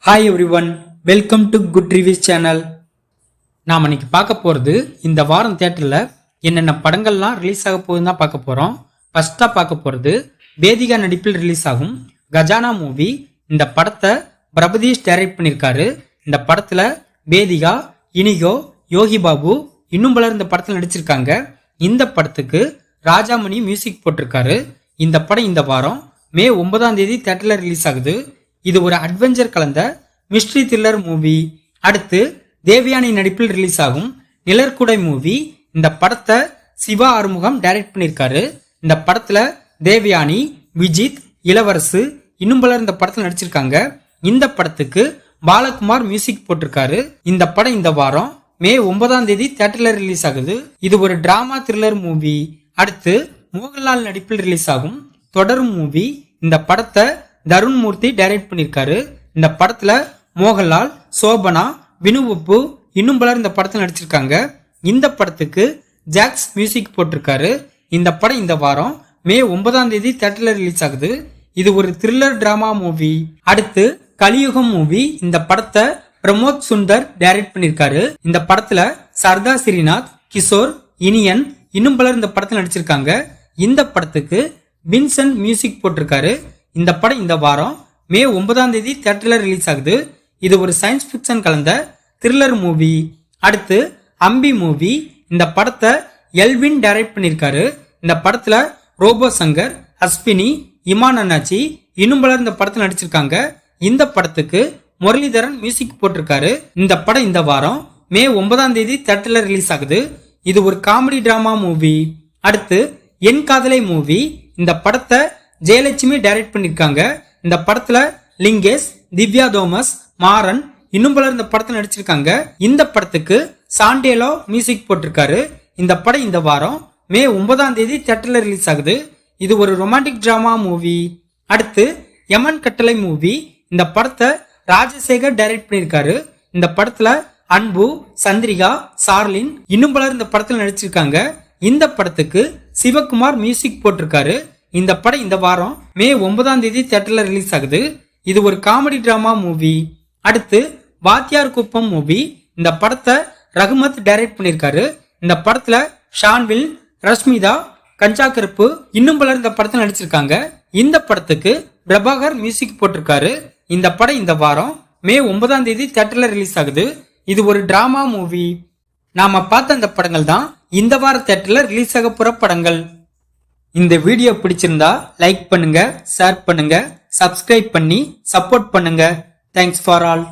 Hi everyone, welcome to good reviews channel. நாம் இன்னைக்கு பார்க்க போகிறது இந்த வாரம் தியேட்டரில் என்னென்ன படங்கள்லாம் ரிலீஸ் ஆக போகுதுன்னு தான் பார்க்க போகிறோம். ஃபர்ஸ்ட்டாக பார்க்க போகிறது வேதிகா நடிப்பில் ரிலீஸ் ஆகும் கஜானா மூவி. இந்த படத்தை பிரபதீஷ் டைரக்ட் பண்ணியிருக்காரு. இந்த படத்தில் வேதிகா, இனிகோ, யோகி பாபு இன்னும் பலர் இந்த படத்தில் நடிச்சிருக்காங்க. இந்த படத்துக்கு ராஜாமணி மியூசிக் போட்டிருக்காரு. இந்த படம் இந்த வாரம் மே 9ஆம் தேதி தியேட்டரில் ரிலீஸ் ஆகுது. இது ஒரு அட்வென்ச்சர் கலந்த மிஸ்ட்ரி த்ரில்லர் மூவி. அடுத்து தேவயானி நடிப்பில் ரிலீஸ் ஆகும் நிழற்குடை மூவி. இந்த படத்தை சிவா ஆறுமுகம் டைரக்ட் பண்ணியிருக்காரு. இந்த படத்துல தேவயானி, விஜித், இளவரசு இன்னும் பலர் இந்த படத்தில் நடிச்சிருக்காங்க. இந்த படத்துக்கு பாலகுமார் மியூசிக் போட்டிருக்காரு. இந்த படம் இந்த வாரம் மே 9ஆம் தேதி தியேட்டர்ல ரிலீஸ் ஆகுது. இது ஒரு டிராமா த்ரில்லர் மூவி. அடுத்து மோகன்லால் நடிப்பில் ரிலீஸ் ஆகும் தொடரும் மூவி. இந்த படத்தை தருண் மூர்த்தி டைரக்ட் பண்ணியிருக்காரு. இந்த படத்துல மோகன்லால், சோபனா, வினுவப்பு இன்னும் பலர் இந்த படத்தில் நடிச்சிருக்காங்க. இந்த படத்துக்கு ஜாக்ஸ் மியூசிக் போட்டிருக்காரு. இந்த படம் இந்த வாரம் மே 9ஆம் தேதி தியேட்டர்ல ரிலீஸ் ஆகுது. இது ஒரு த்ரில்லர் டிராமா மூவி. அடுத்து கலியுகம் மூவி. இந்த படத்தை பிரமோத் சுந்தர் டைரக்ட் பண்ணியிருக்காரு. இந்த படத்துல சர்தா ஸ்ரீநாத், கிஷோர், இனியன் இன்னும் பலர் இந்த படத்தில் நடிச்சிருக்காங்க. இந்த படத்துக்கு வின்சென்ட் மியூசிக் போட்டிருக்காரு. இந்த படம் இந்த வாரம் மே 9ஆம் தேதி தியேட்டர்ல ரிலீஸ் ஆகுது. இது ஒரு சயின்ஸ் பிக்சன் கலந்த த்ரில்லர் மூவி. அடுத்து அம்பி மூவி. இந்த படத்தை எல்வின் டைரக்ட் பண்ணியிருக்காரு. இந்த படத்துல ரோபோ சங்கர், அஸ்வினி, இமான் அண்ணாச்சி இன்னும் பலர் இந்த படத்தில் நடிச்சிருக்காங்க. இந்த படத்துக்கு முரளிதரன் மியூசிக் போட்டிருக்காரு. இந்த படம் இந்த வாரம் மே 9ஆம் தேதி தியேட்டர்ல ரிலீஸ் ஆகுது. இது ஒரு காமெடி டிராமா மூவி. அடுத்து என் காதலை மூவி. இந்த படத்தை ஜெயலட்சுமி டைரக்ட் பண்ணிருக்காங்க. இந்த படத்துல லிங்கேஷ், திவ்யா தோமஸ், மாறன் இன்னும் பலர் இந்த படத்துல நடிச்சிருக்காங்க. இந்த படத்துக்கு சாண்டேலோ மியூசிக் போட்டிருக்காரு. இந்த படம் இந்த வாரம் மே 9ஆம் தேதி தியேட்டர்ல ரிலீஸ் ஆகுது. இது ஒரு ரொமான்டிக் டிராமா மூவி. அடுத்து யமன் கட்டளை மூவி. இந்த படத்தை ராஜசேகர் டைரக்ட் பண்ணிருக்காரு. இந்த படத்துல அன்பு, சந்திரிகா, சார்லின் இன்னும் பலர் இந்த படத்துல நடிச்சிருக்காங்க. இந்த படத்துக்கு சிவகுமார் மியூசிக் போட்டிருக்காரு. இந்த படம் இந்த வாரம் மே 9ஆம் தேதி தியேட்டர்ல ரிலீஸ் ஆகுது. இது ஒரு காமெடி டிராமா மூவி. அடுத்து வாத்தியார் குப்பம் மூவி. இந்த படத்தை ரகுமத் டைரக்ட் பண்ணிருக்காரு. இந்த படத்துல ஷான்வில், ரஷ்மிதா, கஞ்சா கருப்பு இன்னும் பலர் இந்த படத்தில் நடிச்சிருக்காங்க. இந்த படத்துக்கு பிரபாகர் மியூசிக் போட்டிருக்காரு. இந்த படம் இந்த வாரம் மே 9ஆம் தேதி தியேட்டர்ல ரிலீஸ் ஆகுது. இது ஒரு டிராமா மூவி. நாம பார்த்த அந்த படங்கள் தான் இந்த வார தியேட்டர்ல ரிலீஸ் ஆக போற படங்கள். இந்த வீடியோ பிடிச்சிருந்தா லைக் பண்ணுங்க, ஷேர் பண்ணுங்க, சப்ஸ்கிரைப் பண்ணி சப்போர்ட் பண்ணுங்க. Thanks for all.